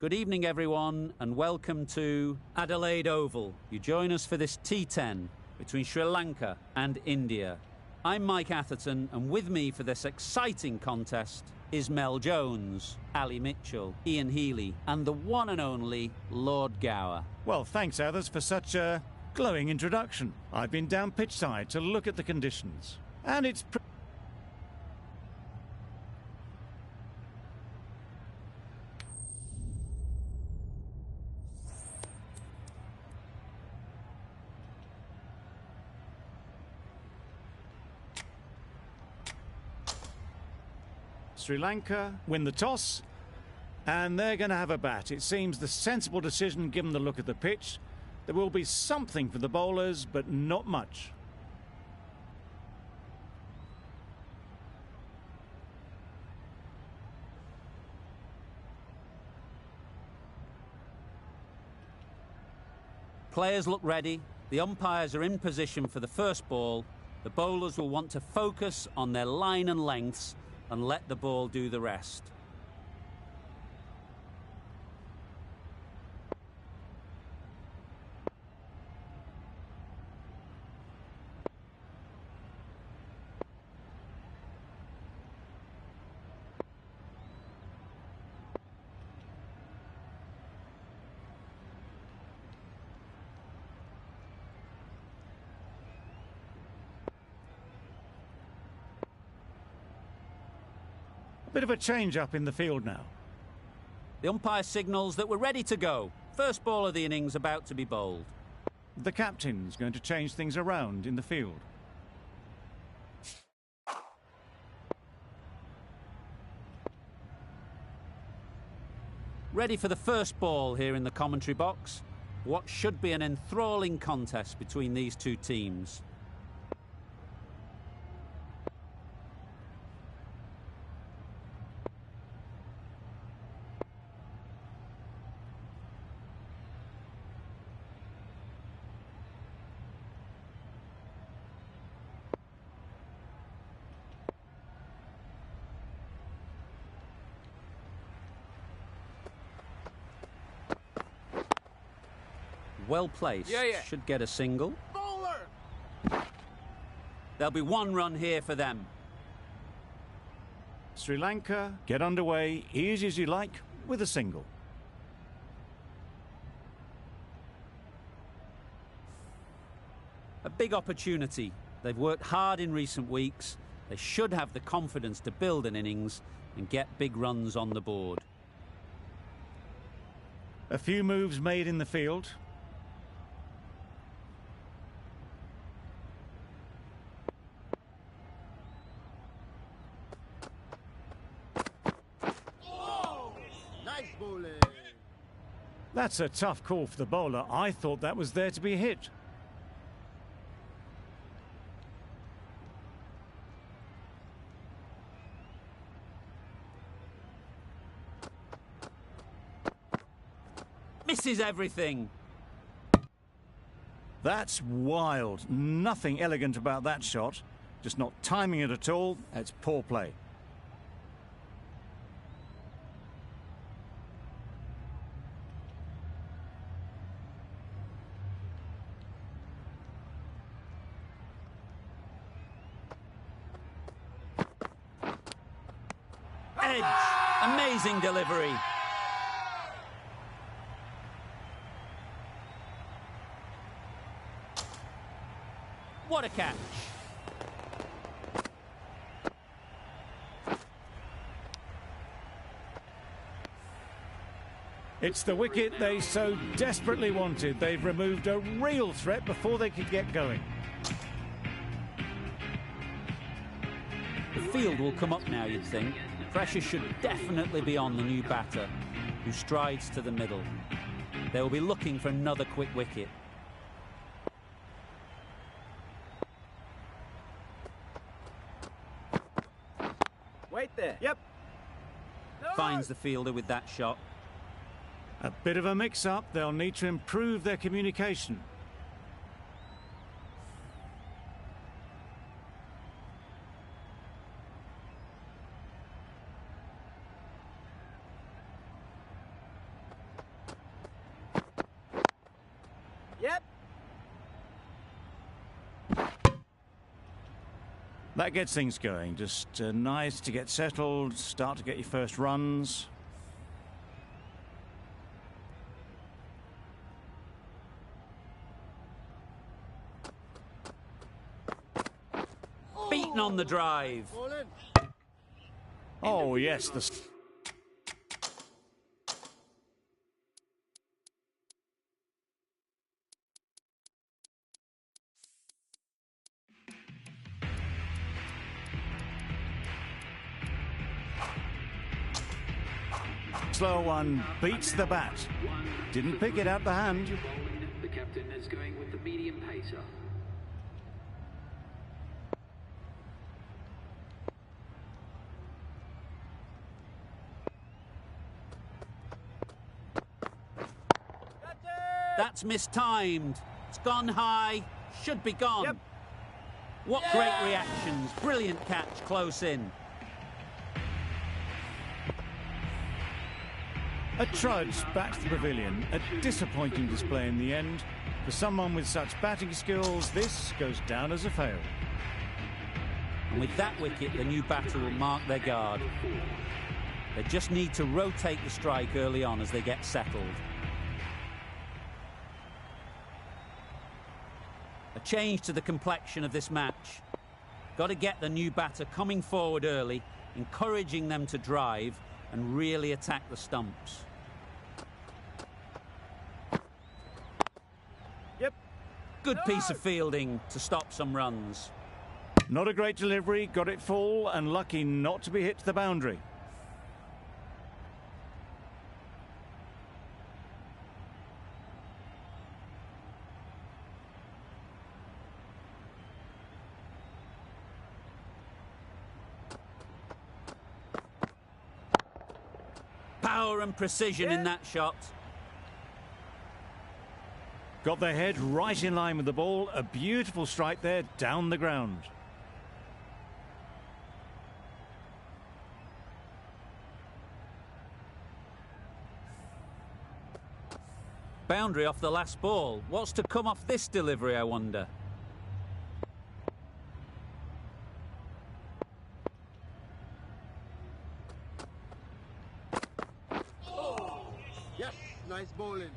Good evening, everyone, and welcome to Adelaide Oval. You join us for this T10 between Sri Lanka and India. I'm Mike Atherton, and with me for this exciting contest is Mel Jones, Ali Mitchell, Ian Healy, and the one and only Lord Gower. Well, thanks, Athers, for such a glowing introduction. I've been down pitchside to look at the conditions, and it's Sri Lanka win the toss, and they're going to have a bat. It seems the sensible decision given the look at the pitch. There will be something for the bowlers, but not much. Players look ready. The umpires are in position for the first ball. The bowlers will want to focus on their line and lengths and let the ball do the rest. A bit of a change-up in the field now. The umpire signals that we're ready to go. First ball of the innings about to be bowled. The captain's going to change things around in the field. Ready for the first ball here in the commentary box. What should be an enthralling contest between these two teams. Well placed. Should get a single. Bowler! There'll be one run here for them. Sri Lanka get underway easy as you like with a single. A big opportunity. They've worked hard in recent weeks. They should have the confidence to build an innings and get big runs on the board. A few moves made in the field. That's a tough call for the bowler. I thought that was there to be hit. Misses everything. That's wild. Nothing elegant about that shot. Just not timing it at all. It's poor play. Edge. Amazing delivery. What a catch. It's the wicket they so desperately wanted. They've removed a real threat before they could get going. The field will come up now, you'd think. Pressure should definitely be on the new batter, who strides to the middle. They will be looking for another quick wicket. Wait there. Yep. Finds the fielder with that shot. A bit of a mix-up. They'll need to improve their communication. That gets things going. Just nice to get settled, start to get your first runs. Beaten on the drive. Oh, yes, the... slow one beats the bat. Didn't pick it out the hand. The captain is going with the medium pacer. That's mistimed. It's gone high. Should be gone. Yep. What great reactions. Brilliant catch close in. A trudge back to the pavilion. A disappointing display in the end. For someone with such batting skills, this goes down as a fail. And with that wicket, the new batter will mark their guard. They just need to rotate the strike early on as they get settled. A change to the complexion of this match. Got to get the new batter coming forward early, encouraging them to drive and really attack the stumps. Yep. Good piece of fielding to stop some runs. Not a great delivery, got it full and lucky not to be hit to the boundary. Power and precision in that shot. Got their head right in line with the ball. A beautiful strike there down the ground. Boundary off the last ball. What's to come off this delivery, I wonder? Yep. Nice bowling.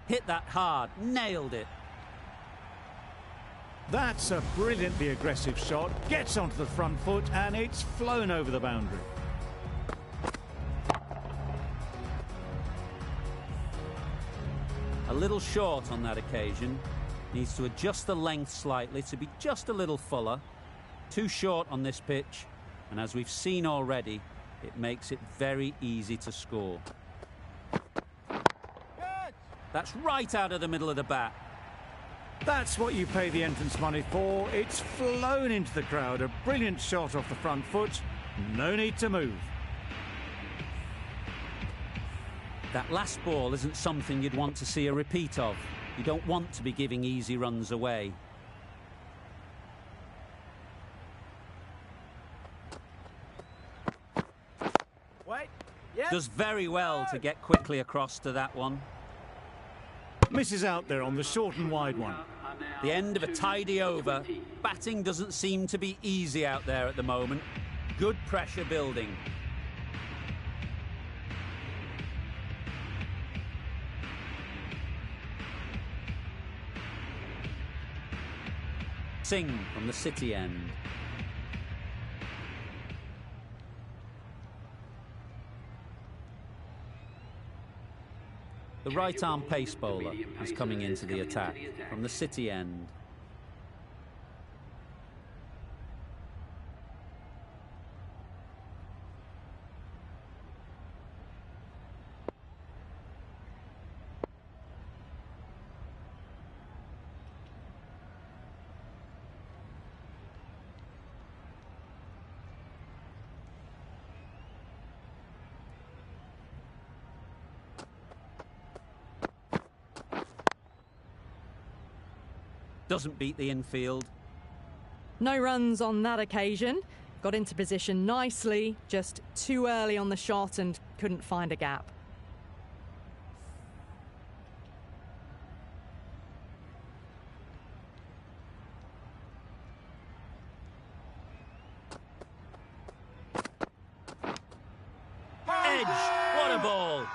Hit that hard, nailed it. That's a brilliantly aggressive shot. Gets onto the front foot and it's flown over the boundary. A little short on that occasion. Needs to adjust the length slightly to be just a little fuller. Too short on this pitch, and as we've seen already, it makes it very easy to score. That's right out of the middle of the bat. That's what you pay the entrance money for. It's flown into the crowd. A brilliant shot off the front foot. No need to move. That last ball isn't something you'd want to see a repeat of. You don't want to be giving easy runs away. Wait. Yep. Does very well to get quickly across to that one. Misses out there on the short and wide one. The end of a tidy over. Batting doesn't seem to be easy out there at the moment. Good pressure building. Singh from the City end. The right-arm pace bowler is coming into the attack from the City end. Doesn't beat the infield. No runs on that occasion. Got into position nicely, just too early on the shot and couldn't find a gap. Edge! What a ball!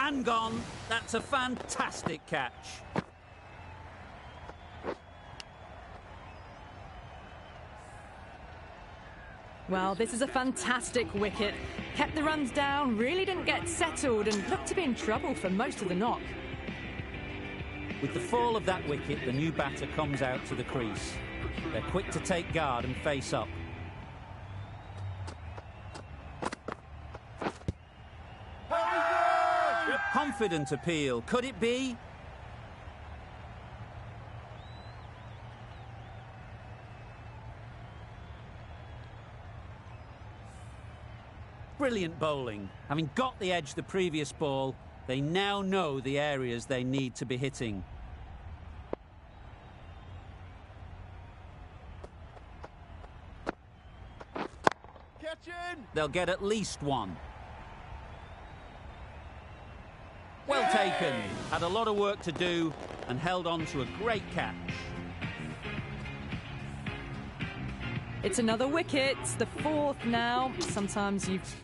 And gone. That's a fantastic catch. Well, this is a fantastic wicket. Kept the runs down, really didn't get settled and looked to be in trouble for most of the knock. With the fall of that wicket, the new batter comes out to the crease. They're quick to take guard and face up. Confident appeal. Could it be? Brilliant bowling. Having got the edge the previous ball, they now know the areas they need to be hitting. They'll get at least one. Well taken. Had a lot of work to do and held on to a great catch. It's another wicket, the fourth now. Sometimes you've...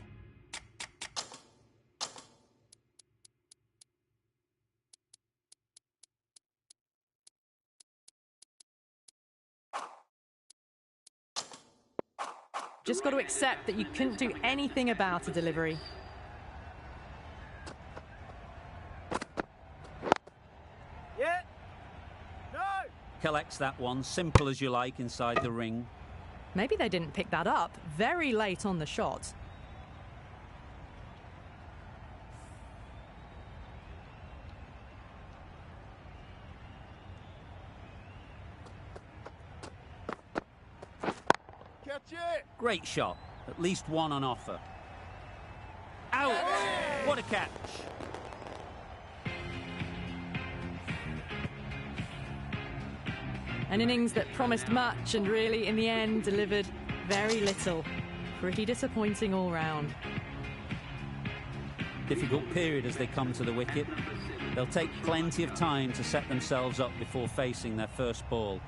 just got to accept that you couldn't do anything about a delivery. Yeah. No. Collects that one, simple as you like, inside the ring. Maybe they didn't pick that up very late on the shot. Catch it. Great shot. At least one on offer. Out! What a catch! An innings that promised much and really, in the end, delivered very little. Pretty disappointing all round. Difficult period as they come to the wicket. They'll take plenty of time to set themselves up before facing their first ball.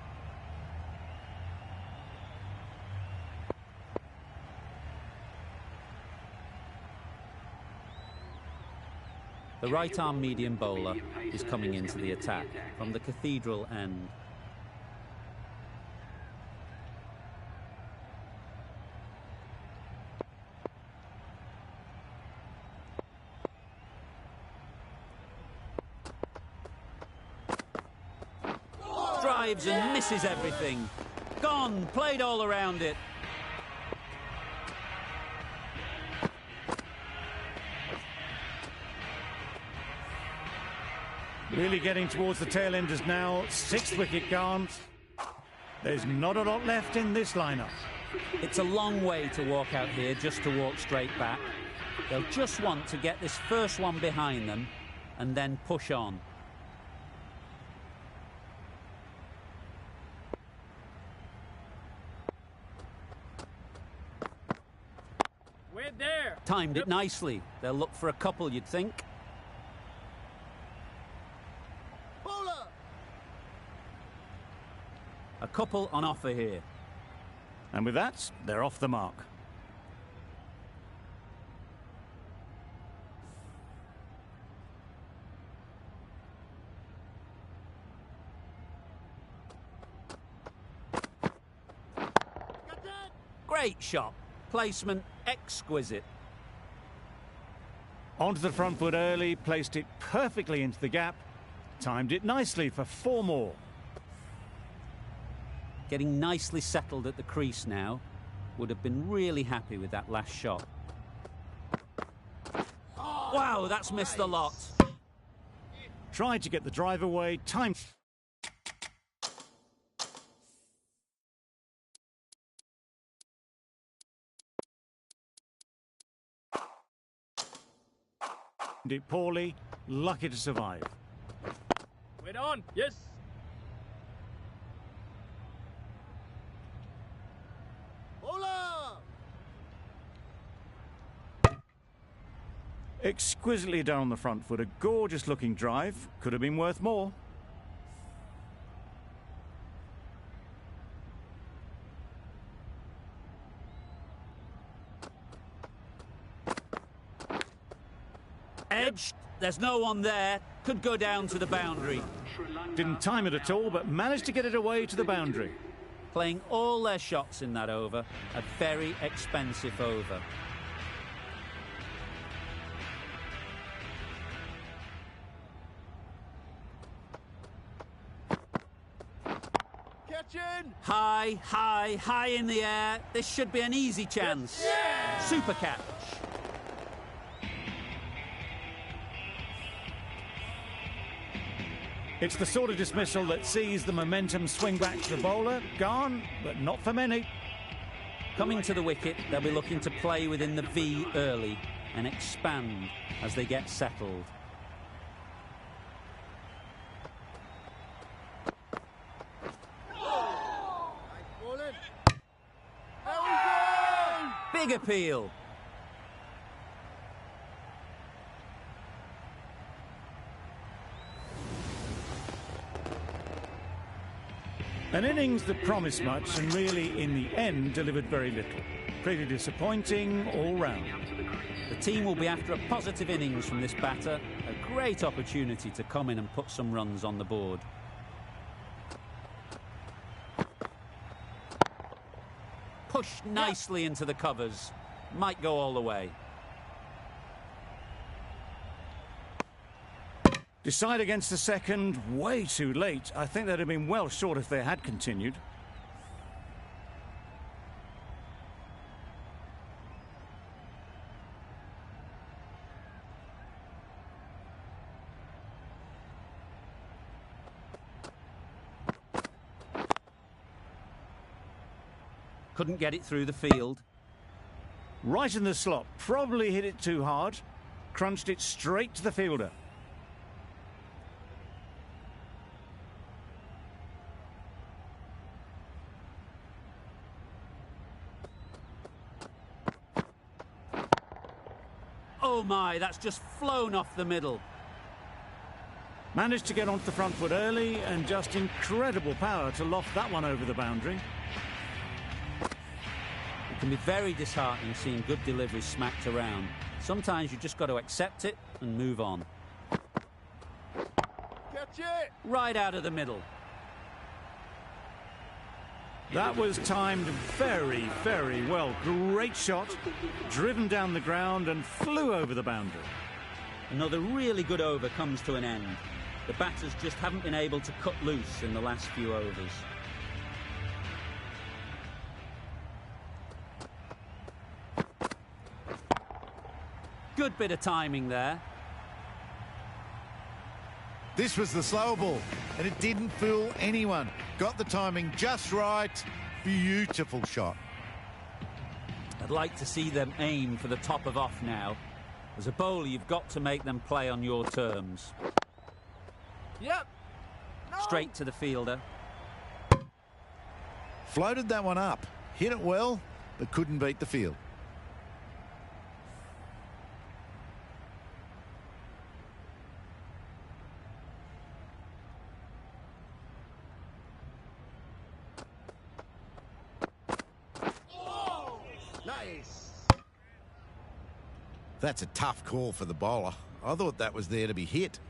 The right-arm medium bowler is coming into the attack from the Cathedral end. Drives and misses everything. Gone, played all around it. Really getting towards the tail enders now. Sixth wicket gone. There's not a lot left in this lineup. It's a long way to walk out here just to walk straight back. They'll just want to get this first one behind them and then push on. We're there. Timed it nicely. They'll look for a couple, you'd think. Bowler. A couple on offer here. And with that, they're off the mark. Great shot. Placement exquisite. Onto the front foot early, placed it perfectly into the gap, timed it nicely for 4 more. Getting nicely settled at the crease now. Would have been really happy with that last shot. Wow, that's missed the lot. Tried to get the drive away, timed... Did it poorly, lucky to survive. Wait on. Yes. Bowler! Exquisitely done on the front foot. A gorgeous looking drive. Could have been worth more. Edged. There's no one there. Could go down to the boundary. Didn't time it at all, but managed to get it away to the boundary. Playing all their shots in that over. A very expensive over. Catching! High, high, high in the air. This should be an easy chance. Super catch. It's the sort of dismissal that sees the momentum swing back to the bowler. Gone, but not for many. Coming to the wicket, they'll be looking to play within the V early and expand as they get settled. Bowling. How we go? Big appeal. An innings that promised much and really, in the end, delivered very little. Pretty disappointing all round. The team will be after a positive innings from this batter. A great opportunity to come in and put some runs on the board. Pushed nicely into the covers. Might go all the way. Decide against the second, way too late. I think they'd have been well short if they had continued. Couldn't get it through the field. Right in the slot, probably hit it too hard. Crunched it straight to the fielder. Oh my, that's just flown off the middle. Managed to get onto the front foot early and just incredible power to loft that one over the boundary. It can be very disheartening seeing good deliveries smacked around. Sometimes you just got to accept it and move on. Catch it! Right out of the middle. That was timed very, very well. Great shot, driven down the ground and flew over the boundary. Another really good over comes to an end. The batters just haven't been able to cut loose in the last few overs. Good bit of timing there. This was the slow ball, and it didn't fool anyone. Got the timing just right. Beautiful shot. I'd like to see them aim for the top of off now. As a bowler, you've got to make them play on your terms. Yep. No. Straight to the fielder. Floated that one up. Hit it well, but couldn't beat the field. Nice. That's a tough call for the bowler. I thought that was there to be hit.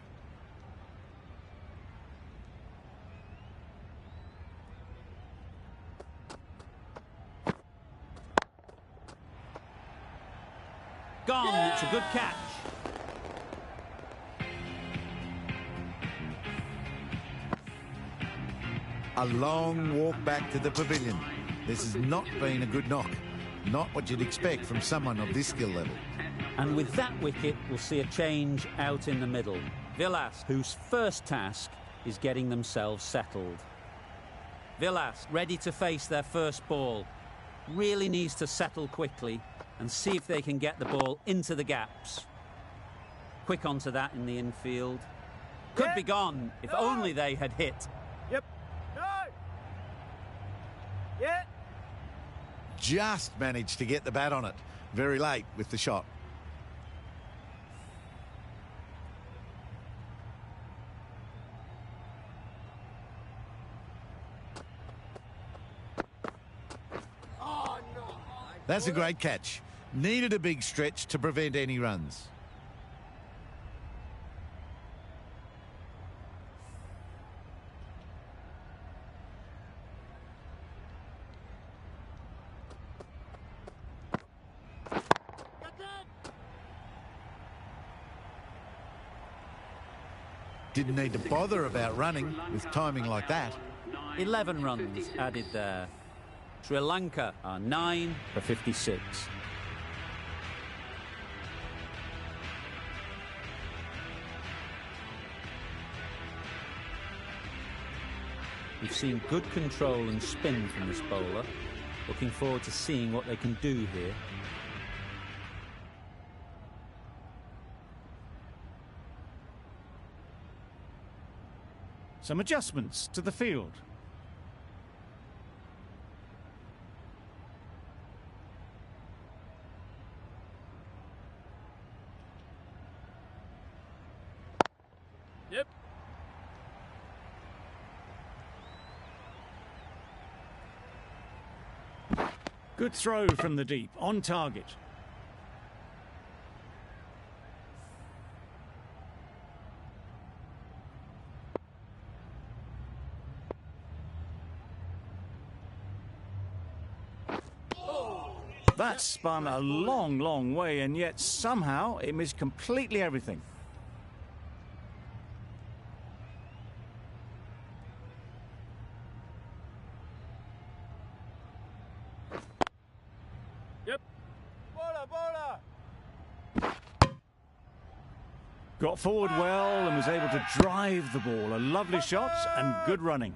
Gone. It's a good catch. A long walk back to the pavilion. This has not been a good knock. Not what you'd expect from someone of this skill level. And with that wicket, we'll see a change out in the middle. Villas, whose first task is getting themselves settled. Villas, ready to face their first ball. Really needs to settle quickly and see if they can get the ball into the gaps. Quick onto that in the infield. Could Yeah. be gone if only they had hit. Yep. No. Yeah. Just managed to get the bat on it. Very late with the shot. Oh, no. That's a great catch. Needed a big stretch to prevent any runs. Didn't need to bother about running with timing like that. 11 runs added there. Sri Lanka are 9 for 56. We've seen good control and spin from this bowler. Looking forward to seeing what they can do here. Some adjustments to the field. Yep. Good throw from the deep, on target. That spun a long, long way, and yet somehow it missed completely everything. Yep. Bowler, bowler. Got forward well and was able to drive the ball. A lovely shot and good running.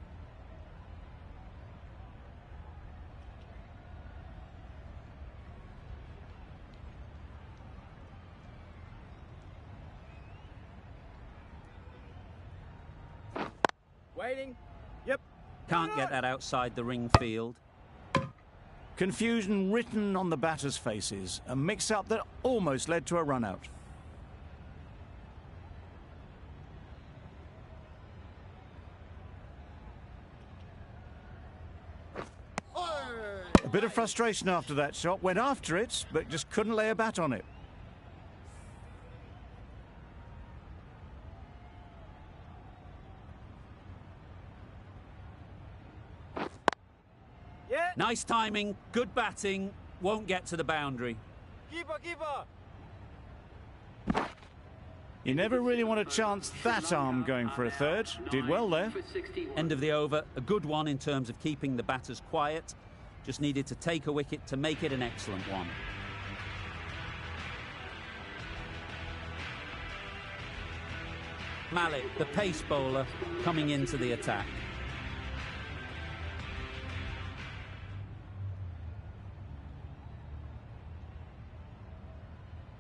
Waiting. Yep. Can't get that outside the ring field. Confusion written on the batters' faces. A mix-up that almost led to a run-out. A bit of frustration after that shot. Went after it, but just couldn't lay a bat on it. Yeah. Nice timing, good batting, won't get to the boundary. Keeper, keeper. You never really want to chance that arm going for a third. Did well there. End of the over, a good one in terms of keeping the batters quiet. Just needed to take a wicket to make it an excellent one. Malik, the pace bowler, coming into the attack.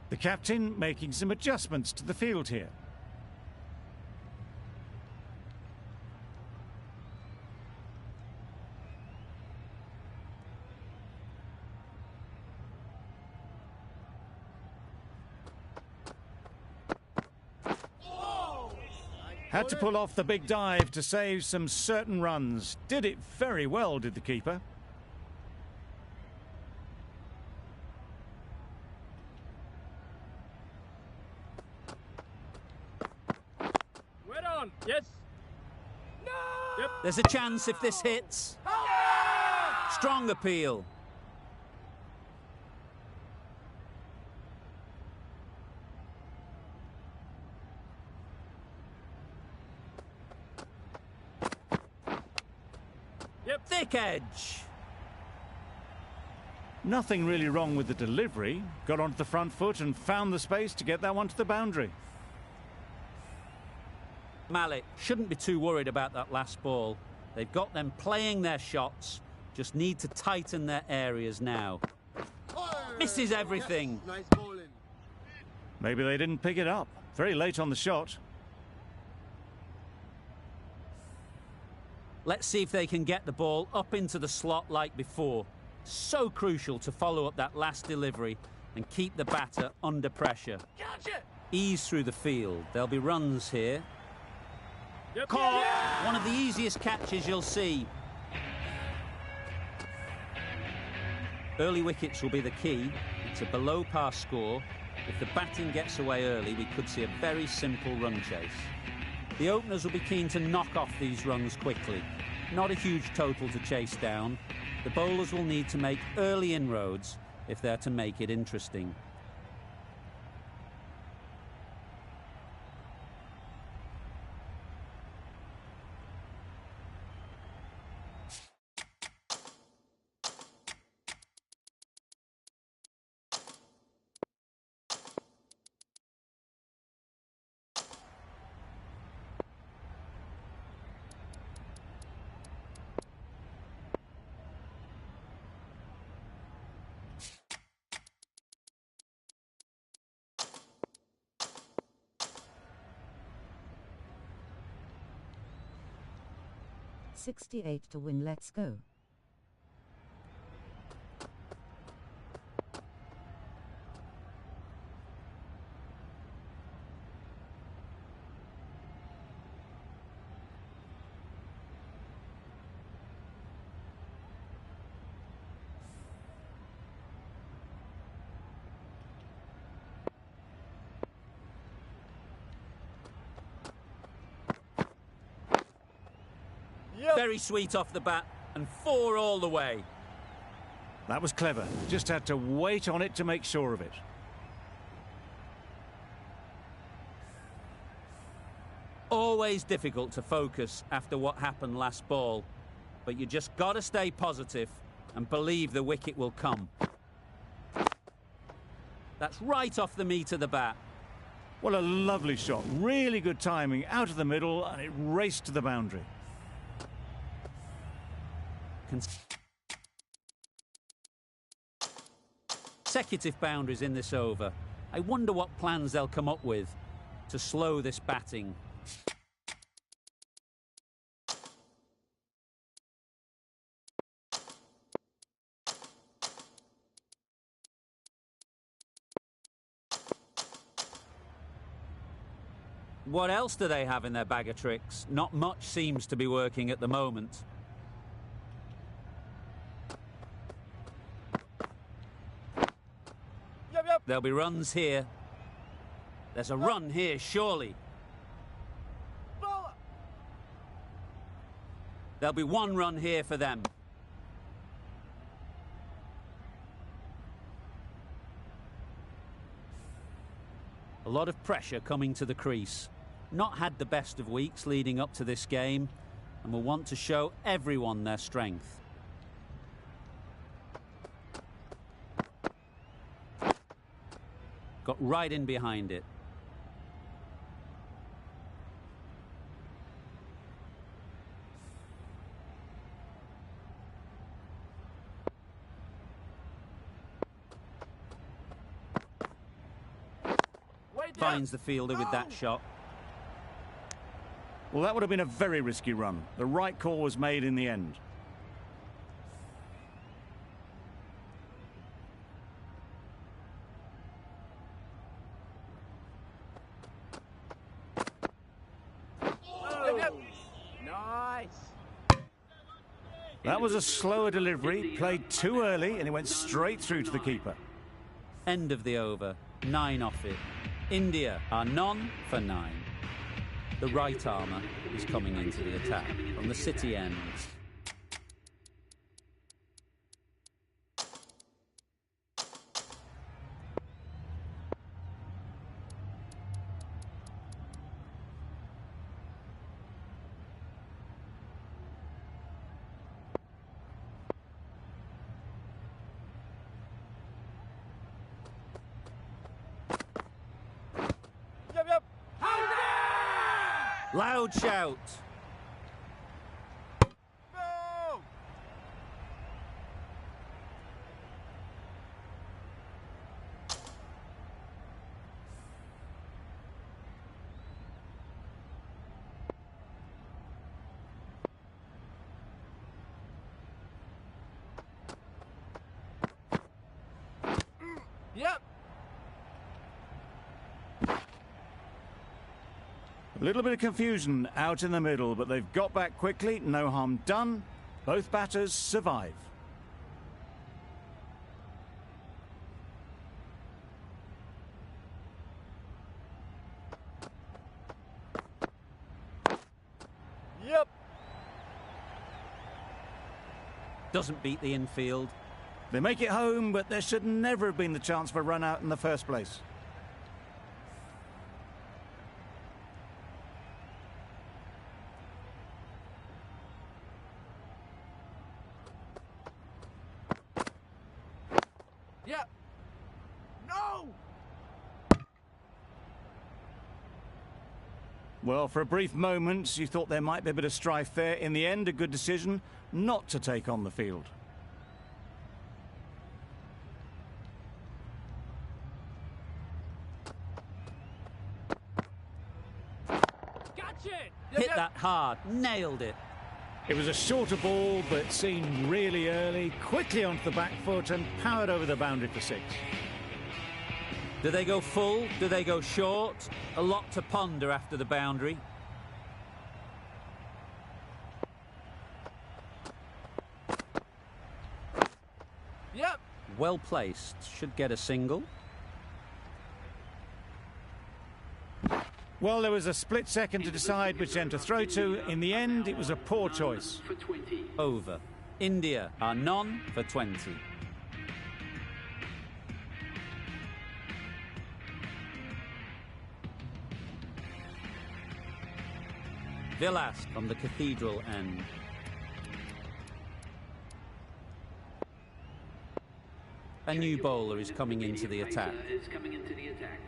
The captain making some adjustments to the field here. Had to pull off the big dive to save some certain runs. Did it very well, did the keeper. We're on. Yes. No. Yep. There's a chance if this hits. Strong appeal. Yep. Thick edge. Nothing really wrong with the delivery. Got onto the front foot and found the space to get that one to the boundary. Malik shouldn't be too worried about that last ball. They've got them playing their shots. Just need to tighten their areas now. Misses everything. Nice bowling. Maybe they didn't pick it up. Very late on the shot. Let's see if they can get the ball up into the slot like before. So crucial to follow up that last delivery and keep the batter under pressure. Gotcha! Ease through the field. There'll be runs here. Yep. Caught. One of the easiest catches you'll see. Early wickets will be the key. It's a below par score. If the batting gets away early, we could see a very simple run chase. The openers will be keen to knock off these runs quickly. Not a huge total to chase down. The bowlers will need to make early inroads if they're to make it interesting. $68 to win. Let's go. Very sweet off the bat and 4 all the way. That was clever. Just had to wait on it to make sure of it. Always difficult to focus after what happened last ball, but you just got to stay positive and believe the wicket will come. That's right off the meat of the bat. What a lovely shot. Really good timing. Out of the middle, and it raced to the boundary. Consecutive boundaries in this over. I wonder what plans they'll come up with to slow this batting. What else do they have in their bag of tricks? Not much seems to be working at the moment. There'll be runs here. There's a run here, surely. There'll be 1 run here for them. A lot of pressure coming to the crease. Not had the best of weeks leading up to this game, and will want to show everyone their strength. Got right in behind it. Finds the fielder with that shot. Well, that would have been a very risky run. The right call was made in the end. Nice. That was a slower delivery, played too early, and it went straight through to the keeper. End of the over. 9 off it. India are none for 9. The right armour is coming into the attack from the city end. Loud shout. No! Little bit of confusion out in the middle, but they've got back quickly. No harm done. Both batters survive. Yep. Doesn't beat the infield. They make it home, but there should never have been the chance for a run out in the first place. Yep. No! Well, for a brief moment, you thought there might be a bit of strife there. In the end, a good decision not to take on the field. Catch it! Hit that hard, nailed it. It was a shorter ball, but seen really early, quickly onto the back foot and powered over the boundary for 6. Do they go full? Do they go short? A lot to ponder after the boundary. Yep. Well placed. Should get a single. Well, there was a split second to decide which end to throw to. In the end, it was a poor choice. For 20. Over. India are none for 20. Villas from the cathedral end. A new bowler is coming into the attack. Is coming into the attack.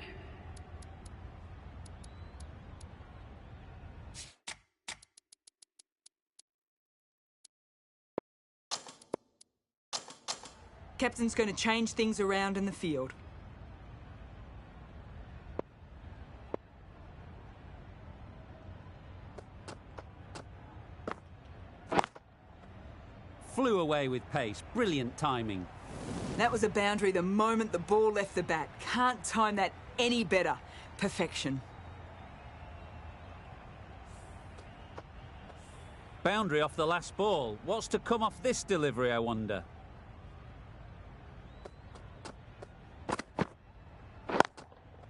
Captain's going to change things around in the field. Flew away with pace. Brilliant timing. That was a boundary the moment the ball left the bat. Can't time that any better. Perfection. Boundary off the last ball. What's to come off this delivery, I wonder?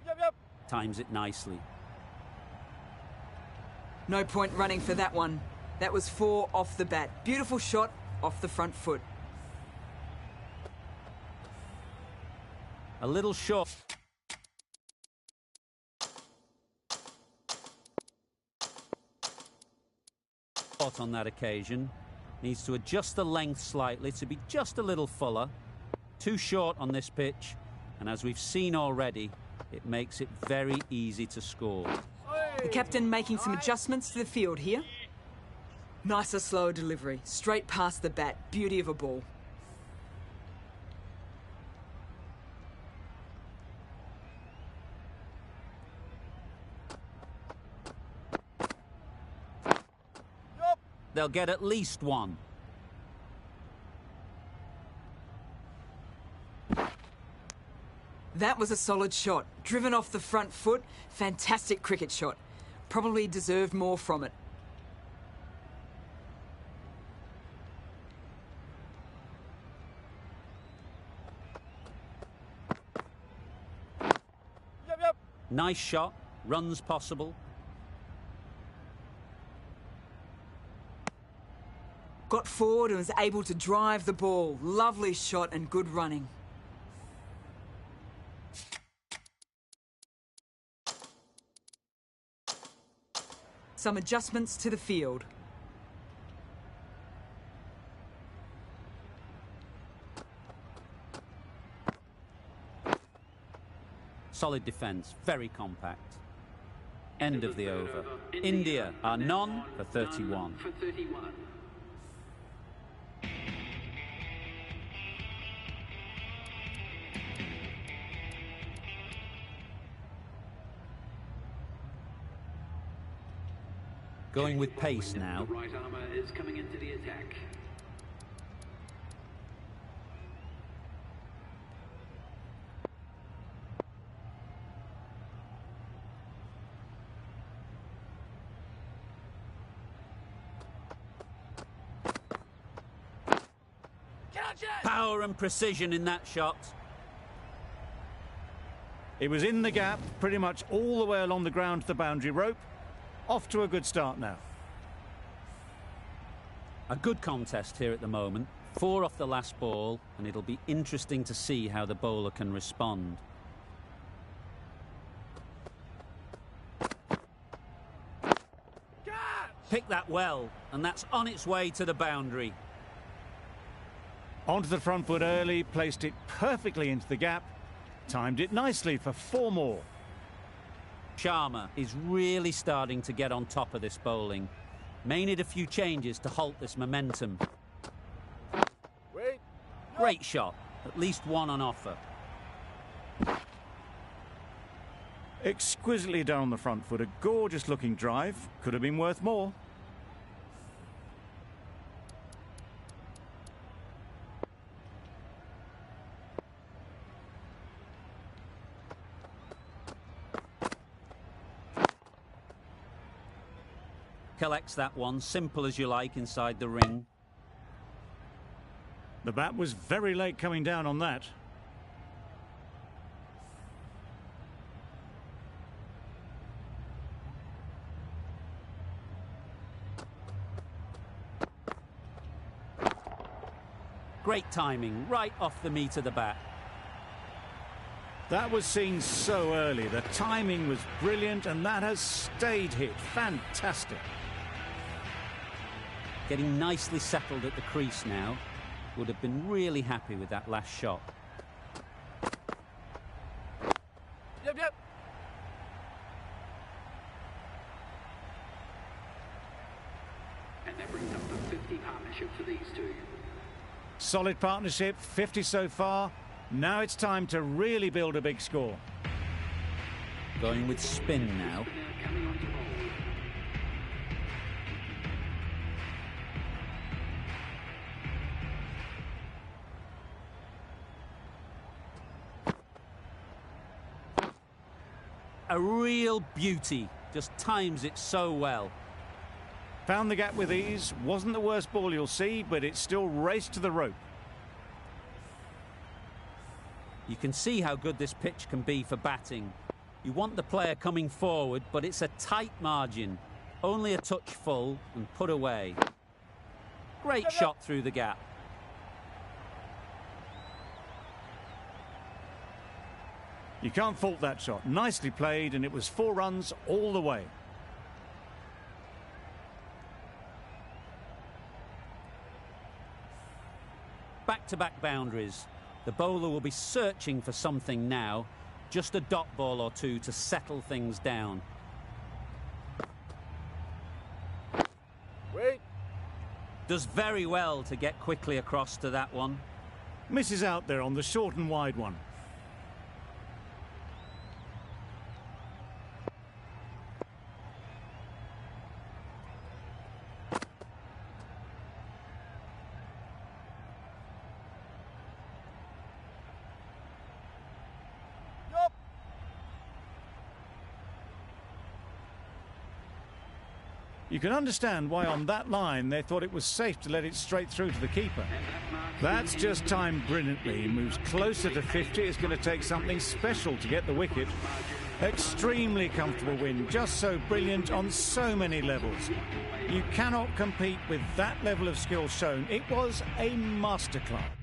Yep. Times it nicely. No point running for that one. That was 4 off the bat. Beautiful shot off the front foot. A little short. On that occasion. Needs to adjust the length slightly to be just a little fuller. Too short on this pitch, and as we've seen already, it makes it very easy to score. The captain making some adjustments to the field here. Nicer, slower delivery. Straight past the bat. Beauty of a ball. They'll get at least one. That was a solid shot. Driven off the front foot. Fantastic cricket shot. Probably deserved more from it. Yep. Nice shot. Runs possible. Got forward and was able to drive the ball. Lovely shot and good running. Some adjustments to the field. Solid defence, very compact. End of the over. India are none for 31. For 31. Going with pace now. The right armour is coming into the attack. Catch it! Power and precision in that shot. It was in the gap, pretty much all the way along the ground to the boundary rope. Off to a good start now. A good contest here at the moment. 4 off the last ball, and it'll be interesting to see how the bowler can respond. Picked that well, and that's on its way to the boundary. Onto the front foot early, placed it perfectly into the gap. Timed it nicely for 4 more. Sharma is really starting to get on top of this bowling. May need a few changes to halt this momentum. Wait. Great shot, at least one on offer. Exquisitely done on the front foot, a gorgeous looking drive. Could have been worth more. Collects that one, simple as you like, inside the ring. The bat was very late coming down on that. Great timing, right off the meat of the bat. That was seen so early. The timing was brilliant, and that has stayed hit. Fantastic. Getting nicely settled at the crease now. Would have been really happy with that last shot. Yep. And that brings up the 50 partnership for these two. Solid partnership, 50 so far. Now it's time to really build a big score. Going with spin now. Spinner coming on to bowl. A real beauty. Just times it so well. Found the gap with ease. Wasn't the worst ball you'll see, but it still raced to the rope. You can see how good this pitch can be for batting. You want the player coming forward, but it's a tight margin. Only a touch full and put away. Great shot through the gap. You can't fault that shot. Nicely played, and it was 4 runs all the way. Back-to-back boundaries. The bowler will be searching for something now. Just a dot ball or two to settle things down. Wait. Does very well to get quickly across to that one. Misses out there on the short and wide one. Yup. You can understand why on that line they thought it was safe to let it straight through to the keeper. That's just timed brilliantly. He moves closer to 50. It's going to take something special to get the wicket. Extremely comfortable win. Just so brilliant on so many levels. You cannot compete with that level of skill shown. It was a masterclass.